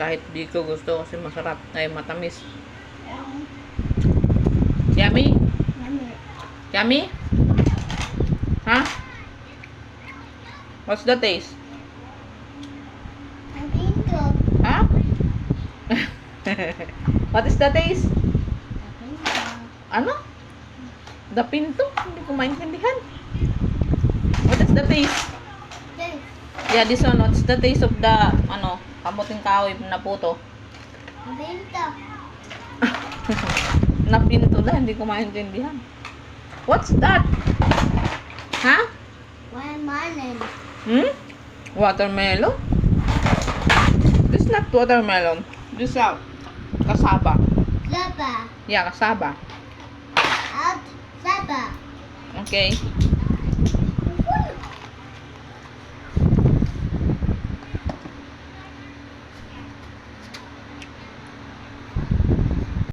kahit di ko gusto kasi masarap. Ay, matamis. Yummy? Yummy? Huh? What's the taste? Huh? What is the taste? Ano? The pinto? Hindi ko maintindihan. What is the taste? Yeah, this one. What's the taste of the, kamuting kahoy na puto? Na pinto na, hindi ko maintindihan. What's that? Huh? Watermelon? This is not watermelon. This is kasaba. Yeah, kasaba. Okay.